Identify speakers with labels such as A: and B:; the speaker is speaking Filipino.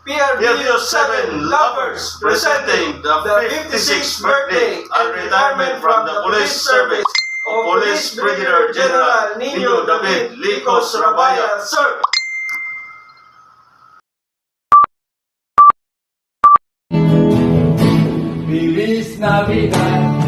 A: PRDU 7 Lovers presenting the 56th birthday and retirement from the police service of Police Brigadier General Nino David Licos Rabaya, Sir.
B: Feliz Navidad.